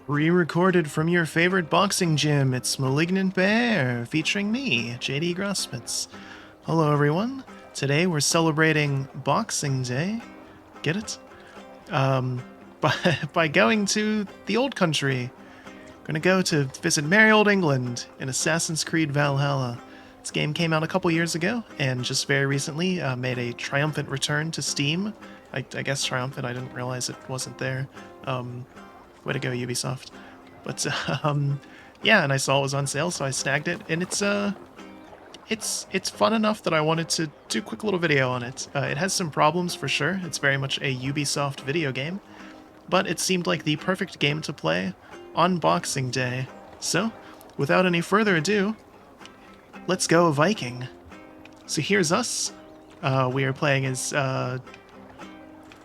Re-recorded from your favorite boxing gym, it's Malignant Bear, featuring me, JD Grossmitz. Hello everyone, today we're celebrating Boxing Day, get it? By going to the old country. We're gonna go to visit merry old England in Assassin's Creed Valhalla. This game came out a couple years ago, and just very recently made a triumphant return to Steam. I guess triumphant, I didn't realize it wasn't there. Way to go, Ubisoft. But, yeah, and I saw it was on sale, so I snagged it, and it's fun enough that I wanted to do a quick little video on it. It has some problems for sure, it's very much a Ubisoft video game, but it seemed like the perfect game to play on Boxing Day. So, without any further ado, let's go Viking. So here's us. We are playing as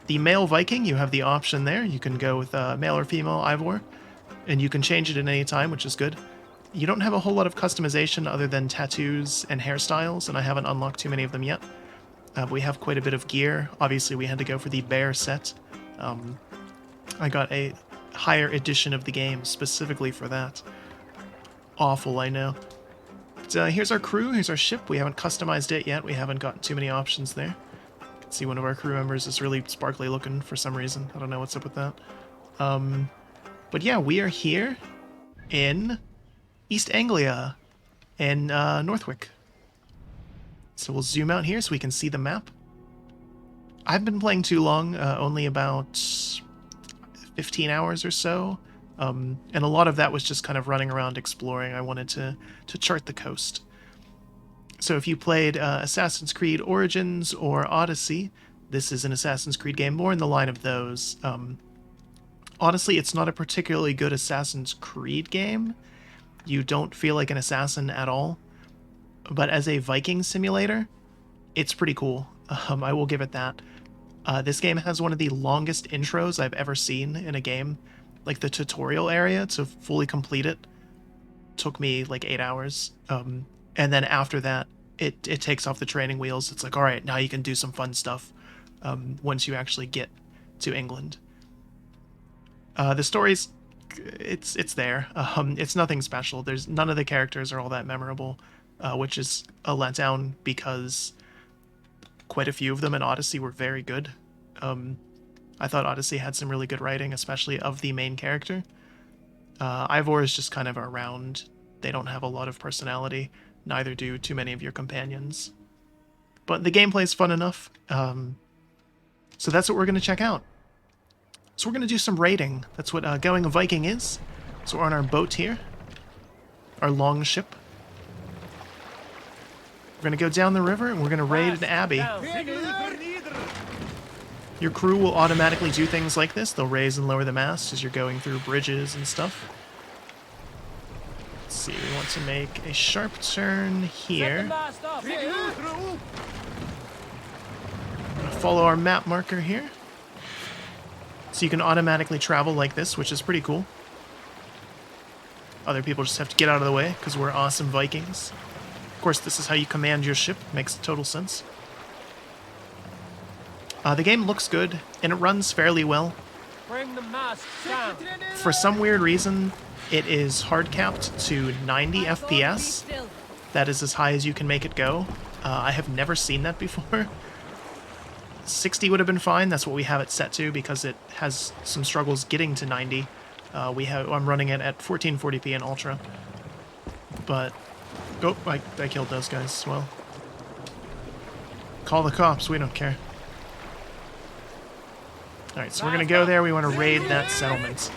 the male Viking. You have the option there. You can go with male or female Ivor, and you can change it at any time, which is good. You don't have a whole lot of customization other than tattoos and hairstyles, and I haven't unlocked too many of them yet. But we have quite a bit of gear. Obviously, we had to go for the bear set. I got a higher edition of the game specifically for that. Awful, I know. But, here's our crew. Here's our ship. We haven't customized it yet. We haven't gotten too many options there. See, one of our crew members is really sparkly looking for some reason. I don't know what's up with that. But yeah, we are here in East Anglia in Northwick. So we'll zoom out here so we can see the map. I've been playing too long, only about 15 hours or so. And a lot of that was just kind of running around exploring. I wanted to chart the coast. So if you played Assassin's Creed Origins or Odyssey, this is an Assassin's Creed game more in the line of those. Honestly, it's not a particularly good Assassin's Creed game. You don't feel like an assassin at all. But as a Viking simulator, it's pretty cool. I will give it that. This game has one of the longest intros I've ever seen in a game. Like the tutorial area to fully complete it took me like 8 hours. And then after that, it takes off the training wheels. It's like, all right, now you can do some fun stuff once you actually get to England. The story's, it's there. It's nothing special. There's none of the characters are all that memorable, which is a letdown because quite a few of them in Odyssey were very good. I thought Odyssey had some really good writing, especially of the main character. Ivor is just kind of around. They don't have a lot of personality. Neither do too many of your companions. But the gameplay's fun enough. So that's what we're going to check out. So we're going to do some raiding. That's what going a Viking is. So we're on our boat here. Our longship. We're going to go down the river and we're going to raid an abbey. Your crew will automatically do things like this. They'll raise and lower the mast as you're going through bridges and stuff. Let's see, we want to make a sharp turn here. Follow our map marker here. So you can automatically travel like this, which is pretty cool. Other people just have to get out of the way because we're awesome Vikings. Of course, this is how you command your ship. Makes total sense. The game looks good, and it runs fairly well. Bring the mast down. For some weird reason, it is hard-capped to 90 FPS. That is as high as you can make it go. I have never seen that before. 60 would have been fine. That's what we have it set to because it has some struggles getting to 90. I'm running it at 1440p in Ultra. But, oh, I killed those guys as well. Call the cops, we don't care. Alright, so we're going to go there. We want to raid that settlement.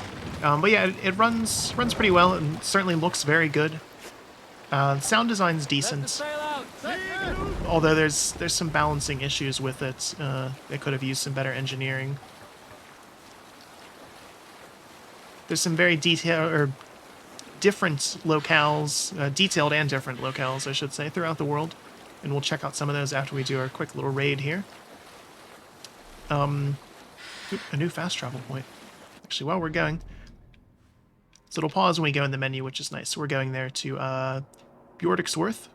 But yeah, it runs pretty well and certainly looks very good. Sound design's decent. Although there's some balancing issues with it. They could have used some better engineering. There's some very different locales, detailed and different locales, I should say, throughout the world. And we'll check out some of those after we do our quick little raid here. Oop, a new fast travel point. Actually, while we're going, so it'll pause when we go in the menu, which is nice. So we're going there to Bjordiksworth,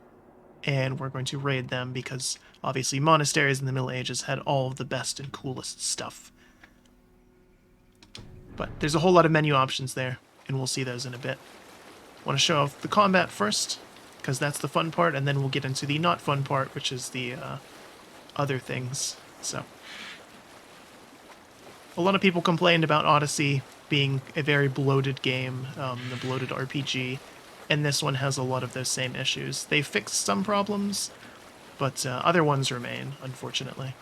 and we're going to raid them because obviously monasteries in the Middle Ages had all of the best and coolest stuff. But there's a whole lot of menu options there. and we'll see those in a bit. Want to show off the combat first, because that's the fun part, and then we'll get into the not fun part, which is the other things. So, a lot of people complained about Odyssey being a very bloated game, the bloated RPG, and this one has a lot of those same issues. They fixed some problems, but other ones remain, unfortunately.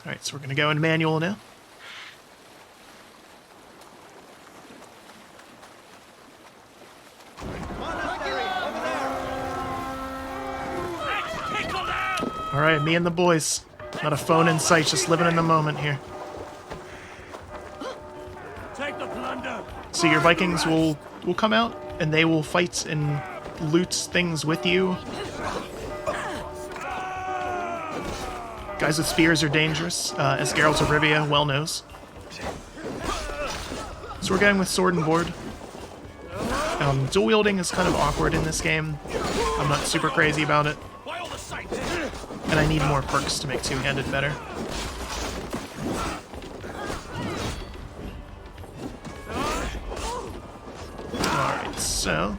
Alright, so we're going to go in manual now. Alright, me and the boys. Not a phone in sight, just living in the moment here. Take the plunder. So your Vikings will come out, and they will fight and loot things with you. Guys with spears are dangerous, as Geralt of Rivia well knows. So we're going with sword and board. Dual wielding is kind of awkward in this game. I'm not super crazy about it. And I need more perks to make two-handed better. Alright, so...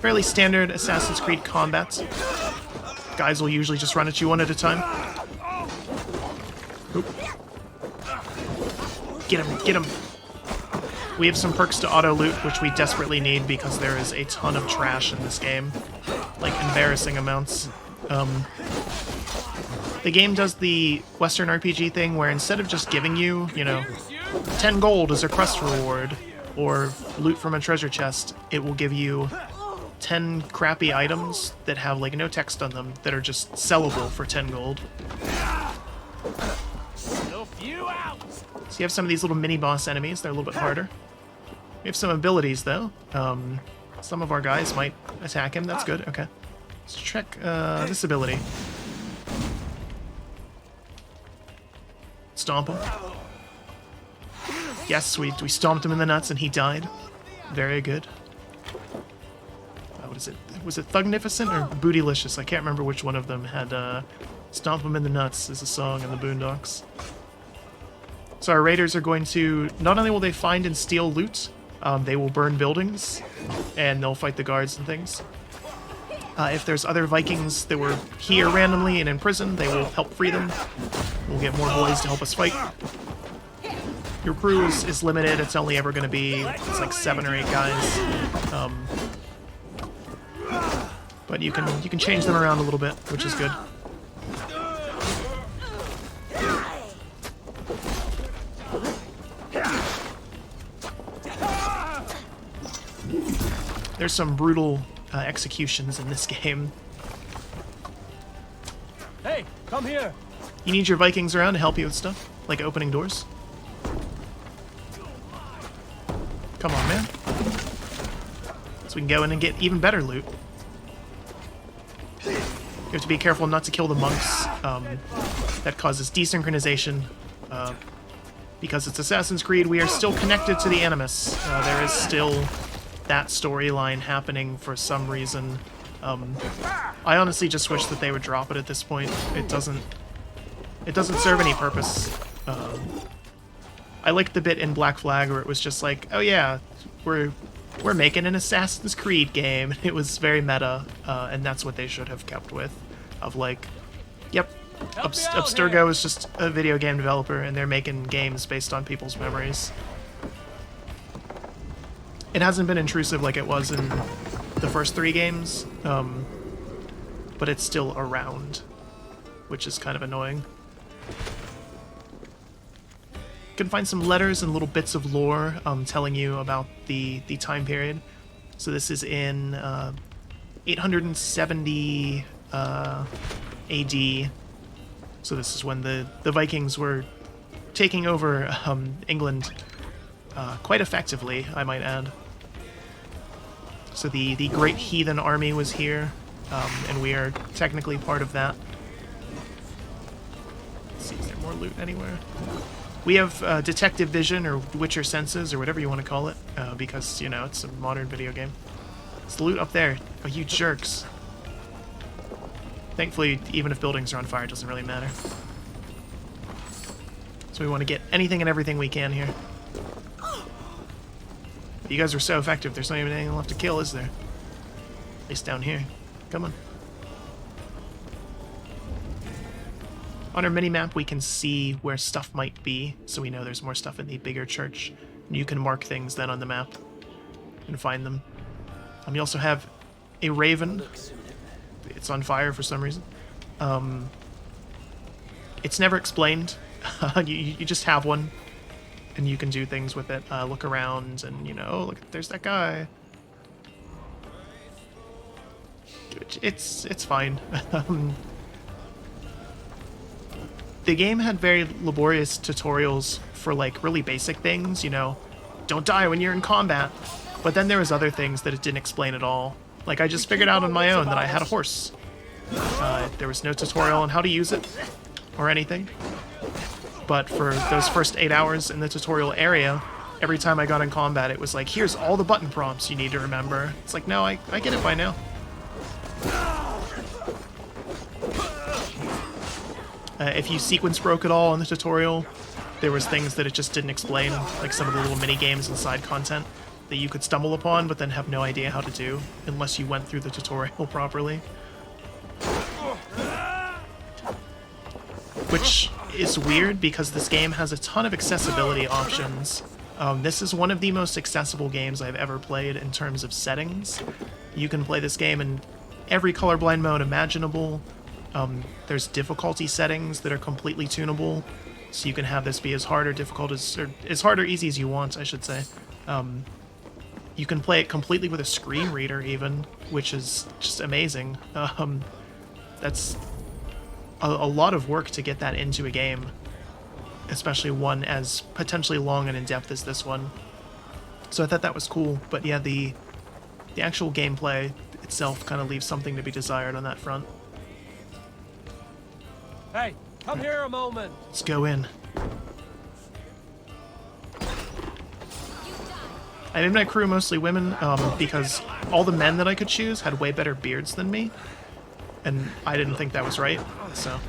fairly standard Assassin's Creed combat. Guys will usually just run at you one at a time. Oop. Get him, get him! We have some perks to auto-loot, which we desperately need because there is a ton of trash in this game. Like, embarrassing amounts. The game does the Western RPG thing where instead of just giving you, 10 gold as a quest reward, or loot from a treasure chest, it will give you 10 crappy items that have, like, no text on them that are just sellable for 10 gold. So you have some of these little mini-boss enemies. They're a little bit harder. We have some abilities, though. Some of our guys might attack him. That's good. Okay. Let's check this ability. Stomp him. Yes, we stomped him in the nuts and he died. Very good. What is it? Was it Thugnificent or Bootylicious? I can't remember which one of them had Stomp him in the nuts is a song in the Boondocks. So our raiders are going to... not only will they find and steal loot, they will burn buildings, and they'll fight the guards and things. If there's other Vikings that were here randomly and in prison, they will help free them. We'll get more boys to help us fight. Your crew is limited. It's only ever going to be, it's like 7 or 8 guys. But you can change them around a little bit, which is good. There's some brutal executions in this game. Hey, come here. You need your Vikings around to help you with stuff, like opening doors. Come on, man. So we can go in and get even better loot. You have to be careful not to kill the monks. That causes desynchronization. Because it's Assassin's Creed, we are still connected to the Animus. There is still that storyline happening for some reason. I honestly just wish that they would drop it at this point. It doesn't serve any purpose. I liked the bit in Black Flag where it was just like, oh yeah, we're making an Assassin's Creed game. It was very meta, and that's what they should have kept with. Of like, yep, Abstergo is just a video game developer, and they're making games based on people's memories. It hasn't been intrusive like it was in the first 3 games, but it's still around, which is kind of annoying. You can find some letters and little bits of lore telling you about the time period. So this is in 870 AD. So this is when the Vikings were taking over England quite effectively, I might add. So the Great Heathen Army was here, and we are technically part of that. Let's see, is there more loot anywhere? We have detective vision, or Witcher senses, or whatever you want to call it, because, it's a modern video game. It's the loot up there. Oh, you jerks. Thankfully, even if buildings are on fire, it doesn't really matter. So we want to get anything and everything we can here. You guys are so effective, there's not even anything left to kill, is there? At least down here. Come on. On our mini-map, we can see where stuff might be, so we know there's more stuff in the bigger church. And you can mark things then on the map and find them. You also have a raven. It's on fire for some reason. It's never explained. You just have one, and you can do things with it. Look around, and you know, oh, look, there's that guy. It's fine. The game had very laborious tutorials for like really basic things, you know, don't die when you're in combat. But then there was other things that it didn't explain at all. Like I just figured out on my own that I had a horse. There was no tutorial on how to use it or anything. But for those first 8 hours in the tutorial area, every time I got in combat, it was like, here's all the button prompts you need to remember. It's like, no, I get it by now. If you sequence broke at all in the tutorial, there was things that it just didn't explain, like some of the little mini-games and side content that you could stumble upon but then have no idea how to do unless you went through the tutorial properly. Which is weird because this game has a ton of accessibility options. This is one of the most accessible games I've ever played in terms of settings. You can play this game in every colorblind mode imaginable. There's difficulty settings that are completely tunable, so you can have this be as hard or difficult as, or as hard or easy as you want, I should say. You can play it completely with a screen reader even, which is just amazing. That's a lot of work to get that into a game, especially one as potentially long and in-depth as this one. So I thought that was cool, but yeah, the actual gameplay itself kind of leaves something to be desired on that front. Hey, come here a moment. Let's go in. I made my crew mostly women because all the men that I could choose had way better beards than me, and I didn't think that was right, so.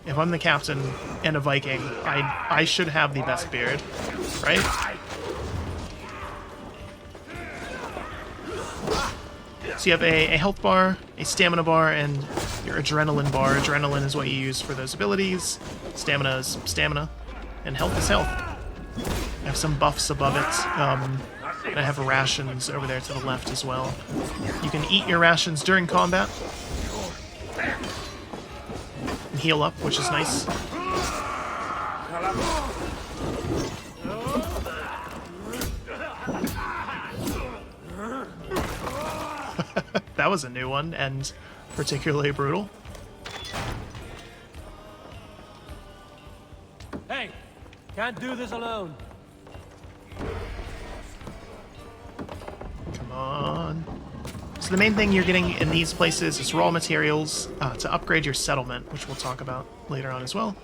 If I'm the captain and a Viking, I should have the best beard, right? So you have a health bar, a stamina bar, and your adrenaline bar. Adrenaline is what you use for those abilities. Stamina is stamina. And health is health. I have some buffs above it. And I have rations over there to the left as well. You can eat your rations during combat. And heal up, which is nice. That was a new one, and particularly brutal. Hey, can't do this alone. Come on. So the main thing you're getting in these places is raw materials to upgrade your settlement, which we'll talk about later on as well.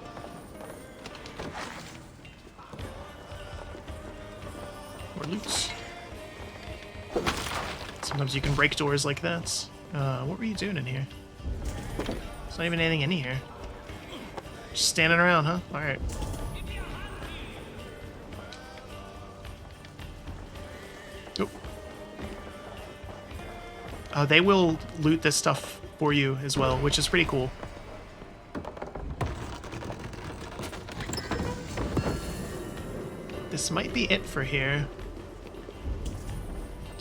More loot. Sometimes you can break doors like that. What were you doing in here? There's not even anything in here. Just standing around, huh? Alright. Oh. They will loot this stuff for you as well, which is pretty cool. This might be it for here.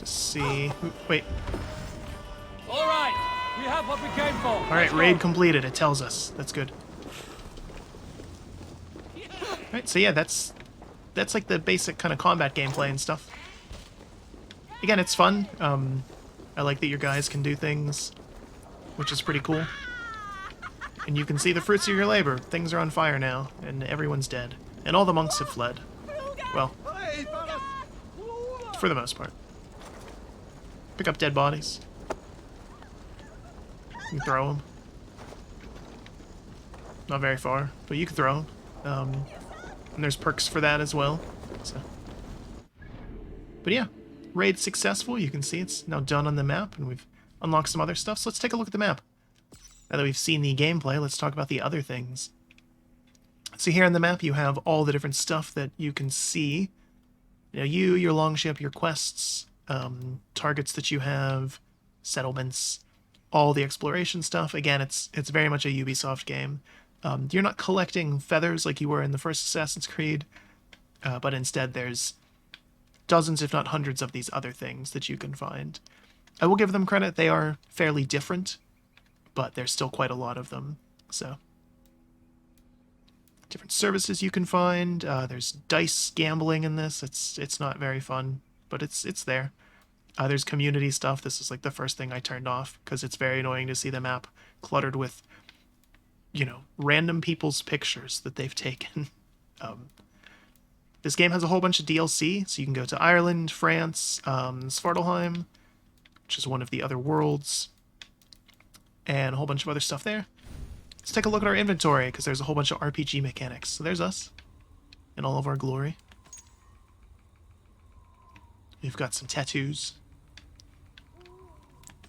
See. Wait. All right, we have what we came for. All right, raid completed. It tells us. That's good. All right, so yeah, that's like the basic kind of combat gameplay and stuff. Again, it's fun. I like that your guys can do things, which is pretty cool. And you can see the fruits of your labor. Things are on fire now, and everyone's dead, and all the monks have fled. Well, for the most part. Pick up dead bodies. You can throw them. Not very far, but you can throw them. And there's perks for that as well. So. But yeah, raid successful. You can see it's now done on the map, and we've unlocked some other stuff. So let's take a look at the map. Now that we've seen the gameplay, let's talk about the other things. So here on the map, you have all the different stuff that you can see. You know, your longship, your quests, targets that you have, settlements, all the exploration stuff. Again, it's very much a Ubisoft game. You're not collecting feathers like you were in the first Assassin's Creed, but instead there's dozens, if not hundreds, of these other things that you can find. I will give them credit, they are fairly different, but there's still quite a lot of them. So, different services you can find. There's dice gambling in this. It's not very fun, but it's there. There's community stuff. This is like the first thing I turned off because it's very annoying to see the map cluttered with, you know, random people's pictures that they've taken. This game has a whole bunch of DLC, so you can go to Ireland, France, Svartalheim, which is one of the other worlds, and a whole bunch of other stuff there. Let's take a look at our inventory, because there's a whole bunch of RPG mechanics. So there's us, in all of our glory. We've got some tattoos.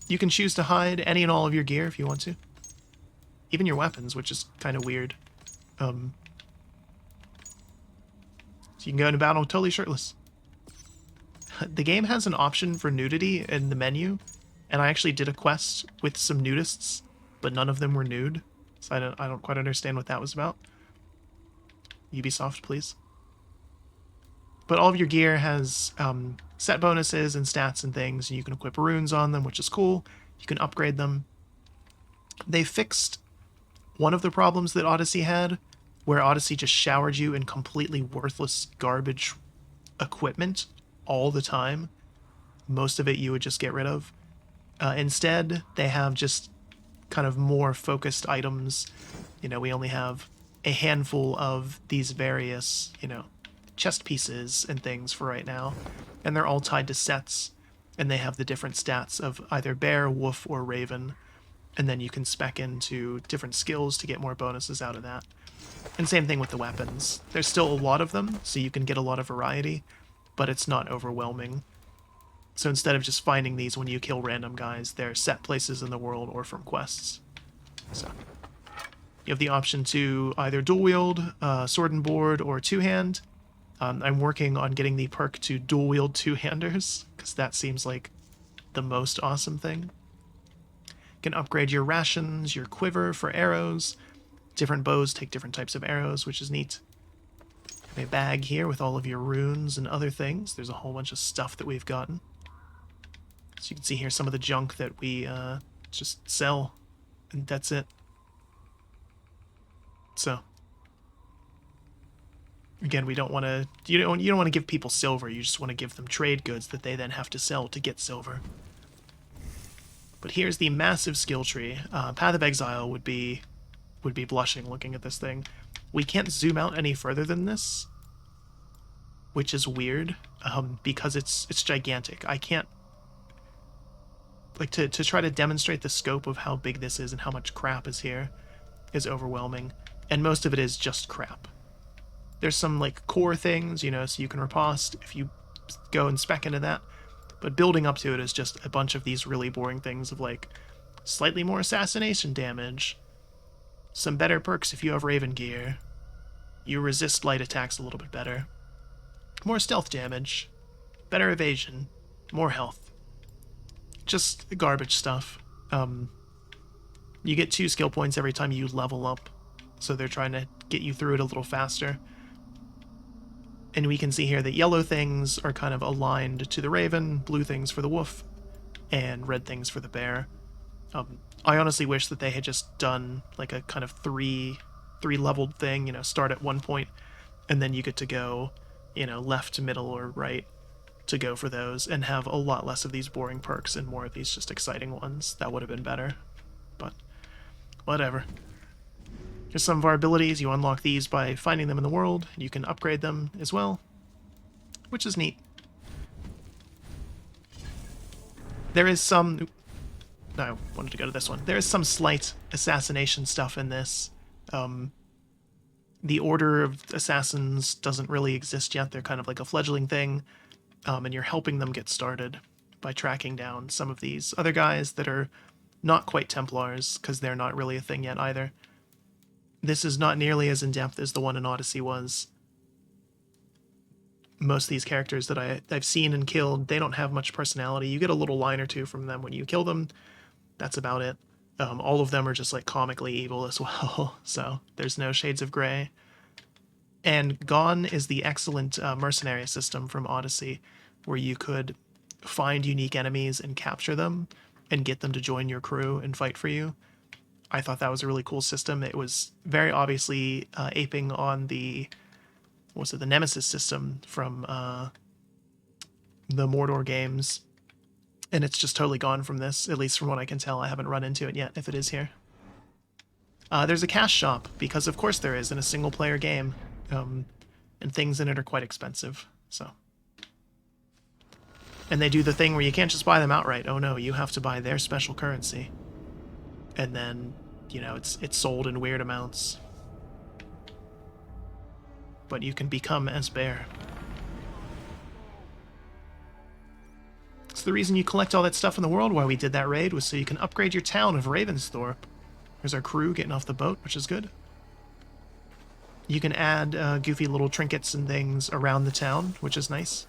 You can choose to hide any and all of your gear if you want to. Even your weapons, which is kind of weird. So you can go into battle totally shirtless. The game has an option for nudity in the menu, and I actually did a quest with some nudists, but none of them were nude, so I don't quite understand what that was about. Ubisoft, please. But all of your gear has set bonuses and stats and things, and you can equip runes on them, which is cool. You can upgrade them. They fixed one of the problems that Odyssey had, where Odyssey just showered you in completely worthless garbage equipment all the time. Most of it you would just get rid of. Instead, they have just kind of more focused items. You know, we only have a handful of these various, you know, chest pieces and things for right now. And they're all tied to sets, and they have the different stats of either bear, wolf, or raven. And then you can spec into different skills to get more bonuses out of that. And same thing with the weapons. There's still a lot of them, so you can get a lot of variety, but it's not overwhelming. So instead of just finding these when you kill random guys, they're set places in the world or from quests. So you have the option to either dual wield, sword and board, or two-hand. I'm working on getting the perk to dual wield two-handers, because that seems like the most awesome thing. You can upgrade your rations, your quiver for arrows. Different bows take different types of arrows, which is neat. A bag here with all of your runes and other things. There's a whole bunch of stuff that we've gotten. So you can see here some of the junk that we just sell, and that's it. So again, we don't want to. You don't want to give people silver. You just want to give them trade goods that they then have to sell to get silver. But here's the massive skill tree. Path of Exile would be blushing looking at this thing. We can't zoom out any further than this, which is weird, because it's gigantic. I can't, like, to try to demonstrate the scope of how big this is and how much crap is here is overwhelming, and most of it is just crap. There's some, like, core things, you know, so you can riposte if you go and spec into that, but building up to it is just a bunch of these really boring things of, like, slightly more assassination damage, some better perks if you have Raven gear, you resist light attacks a little bit better, more stealth damage, better evasion, more health. Just garbage stuff. You get 2 skill points every time you level up, so they're trying to get you through it a little faster. And we can see here that yellow things are kind of aligned to the Raven, blue things for the wolf, and red things for the bear. I honestly wish that they had just done like a kind of three leveled thing, you know, start at one point, and then you get to go, you know, left, middle, or right to go for those, and have a lot less of these boring perks and more of these just exciting ones. That would have been better, but whatever. Here's some of our abilities. You unlock these by finding them in the world. You can upgrade them as well, which is neat. There is some... No, I wanted to go to this one. There is some slight assassination stuff in this. The Order of Assassins doesn't really exist yet. They're kind of like a fledgling thing, and you're helping them get started by tracking down some of these other guys that are not quite Templars, because they're not really a thing yet either. This is not nearly as in-depth as the one in Odyssey was. Most of these characters that I've seen and killed, they don't have much personality. You get a little line or two from them when you kill them. That's about it. All of them are just like comically evil as well, so there's no shades of gray. And gone is the excellent mercenary system from Odyssey, where you could find unique enemies and capture them and get them to join your crew and fight for you. I thought that was a really cool system. It was very obviously aping on the Nemesis system from the Mordor games, and it's just totally gone from this, at least from what I can tell. I haven't run into it yet, if it is here. There's a cash shop, because of course there is in a single-player game, and things in it are quite expensive, so. And they do the thing where you can't just buy them outright. Oh no, you have to buy their special currency. And then, you know, it's sold in weird amounts. But you can become Esbjerg. So the reason you collect all that stuff in the world while we did that raid was so you can upgrade your town of Ravensthorpe. There's our crew getting off the boat, which is good. You can add goofy little trinkets and things around the town, which is nice.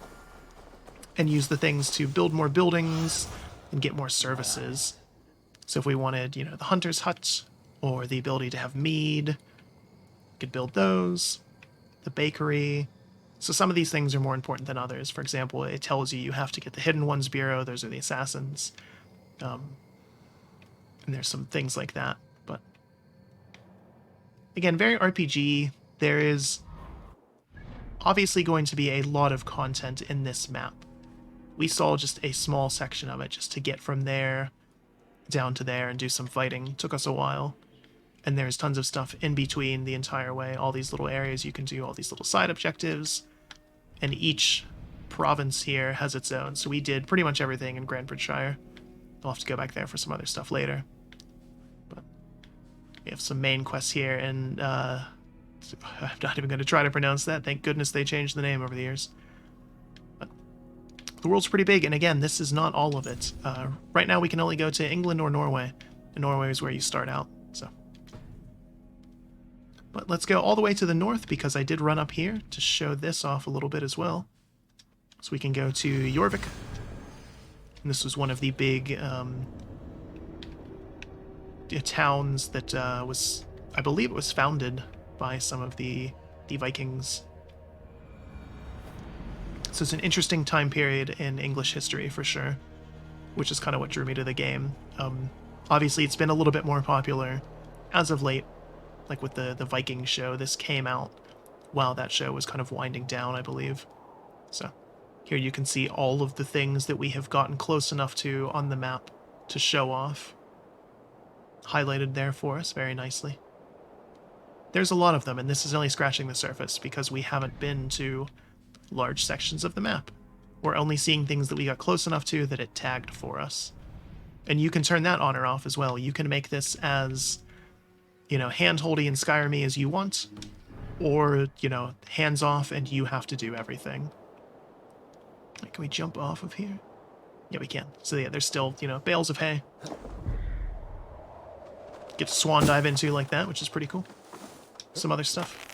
And use the things to build more buildings and get more services. So if we wanted, you know, the hunter's hut or the ability to have mead, we could build those. The bakery. So some of these things are more important than others. For example, it tells you have to get the Hidden Ones Bureau. Those are the assassins. And there's some things like that. But again, very RPG. There is obviously going to be a lot of content in this map. We saw just a small section of it just to get from there down to there and do some fighting. It took us a while. And there's tons of stuff in between the entire way. All these little areas you can do, all these little side objectives. And each province here has its own. So we did pretty much everything in Grandfordshire. I'll have to go back there for some other stuff later. But we have some main quests here, and I'm not even going to try to pronounce that. Thank goodness they changed the name over the years. But the world's pretty big, and again, this is not all of it. Right now we can only go to England or Norway. And Norway is where you start out, so. But let's go all the way to the north, because I did run up here to show this off a little bit as well. So we can go to Jorvik. And this was one of the big towns that was, I believe it was founded by some of the Vikings. So it's an interesting time period in English history for sure, which is kind of what drew me to the game. Obviously, it's been a little bit more popular as of late. Like with the Vikings show, this came out while that show was kind of winding down, I believe. So here you can see all of the things that we have gotten close enough to on the map to show off. Highlighted there for us very nicely. There's a lot of them, and this is only scratching the surface because we haven't been to large sections of the map. We're only seeing things that we got close enough to that it tagged for us. And you can turn that on or off as well. You can make this as, you know, hand-holdy and Skyrim-y as you want, or, you know, hands-off and you have to do everything. Can we jump off of here? Yeah, we can. So yeah, there's still, you know, bales of hay. Get to swan dive into like that, which is pretty cool. Some other stuff.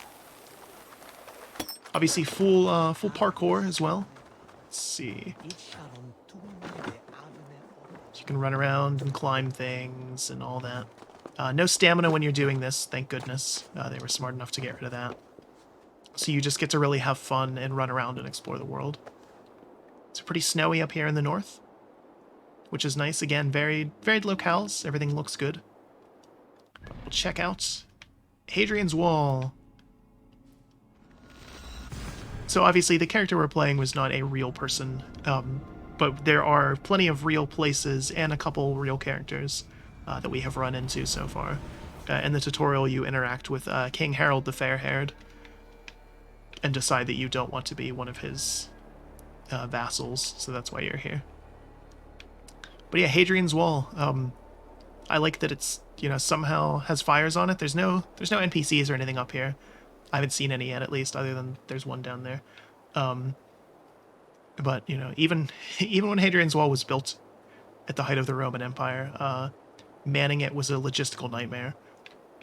Obviously full parkour as well. Let's see. You can run around and climb things and all that. No stamina when you're doing this, thank goodness. They were smart enough to get rid of that. So you just get to really have fun and run around and explore the world. It's pretty snowy up here in the north, which is nice. Again, varied locales. Everything looks good. We'll check out Hadrian's Wall. So obviously the character we're playing was not a real person, but there are plenty of real places and a couple real characters that we have run into so far. In the tutorial, you interact with King Harold the Fair-Haired and decide that you don't want to be one of his vassals, so that's why you're here. But yeah, Hadrian's Wall. I like that it's, you know, somehow has fires on it. There's no NPCs or anything up here. I haven't seen any yet, at least, other than there's one down there. But, you know, even when Hadrian's Wall was built at the height of the Roman Empire, manning it was a logistical nightmare.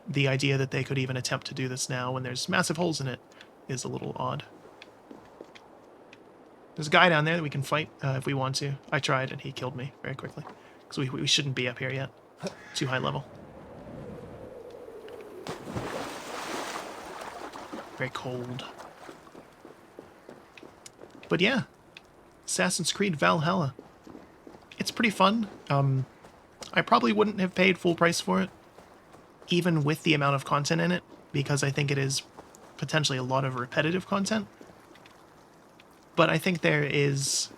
the idea that they could even attempt to do this now when there's massive holes in it is a little odd. There's a guy down there that we can fight if we want to. I tried and he killed me very quickly. Because we shouldn't be up here yet. Too high level. Very cold. But yeah, Assassin's Creed Valhalla. It's pretty fun. I probably wouldn't have paid full price for it, even with the amount of content in it, because I think it is potentially a lot of repetitive content. But I think there is,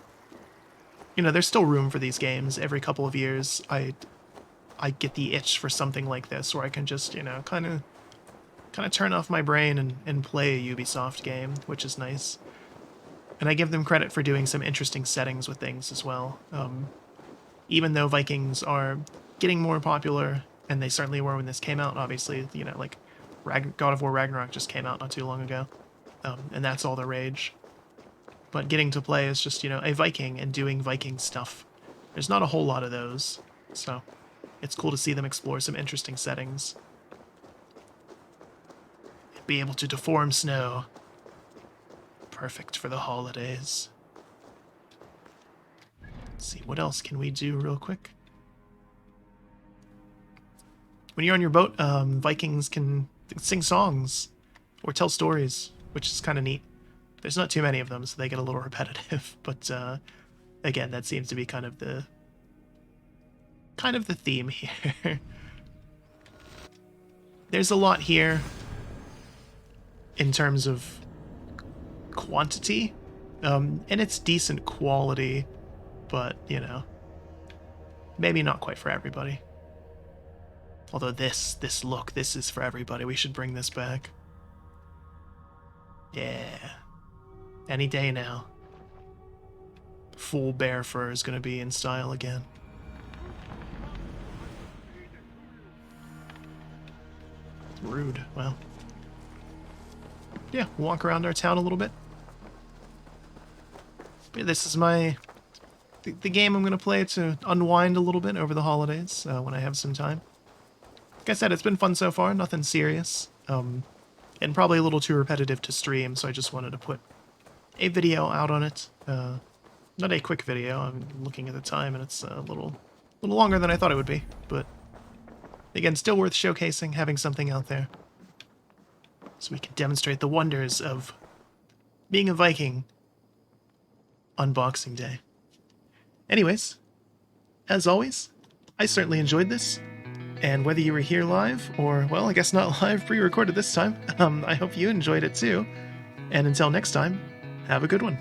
you know, there's still room for these games. Every couple of years, I get the itch for something like this, where I can just, you know, kind of turn off my brain and play a Ubisoft game, which is nice. And I give them credit for doing some interesting settings with things as well. Even though Vikings are getting more popular, and they certainly were when this came out, obviously, you know, like God of War Ragnarok just came out not too long ago, and that's all the rage. But getting to play as just, you know, a Viking and doing Viking stuff. There's not a whole lot of those, so it's cool to see them explore some interesting settings. And be able to deform snow. Perfect for the holidays. Let's see, what else can we do real quick? When you're on your boat, Vikings can sing songs or tell stories, which is kind of neat. There's not too many of them, so they get a little repetitive, but again, that seems to be kind of the theme here. There's a lot here in terms of quantity, and it's decent quality, but, you know, maybe not quite for everybody. Although this look, this is for everybody. We should bring this back. Yeah. Any day now. Full bear fur is going to be in style again. Rude. Well. Yeah, walk around our town a little bit. But this is the game I'm going to play to unwind a little bit over the holidays when I have some time. Like I said, it's been fun so far, nothing serious. And probably a little too repetitive to stream, so I just wanted to put a video out on it. Not a quick video, I'm looking at the time and it's a little longer than I thought it would be, but again, still worth showcasing, having something out there. So we can demonstrate the wonders of being a Viking on Boxing Day. Anyways, as always, I certainly enjoyed this, and whether you were here live, or, well, I guess not live, pre-recorded this time, I hope you enjoyed it too. And until next time, have a good one.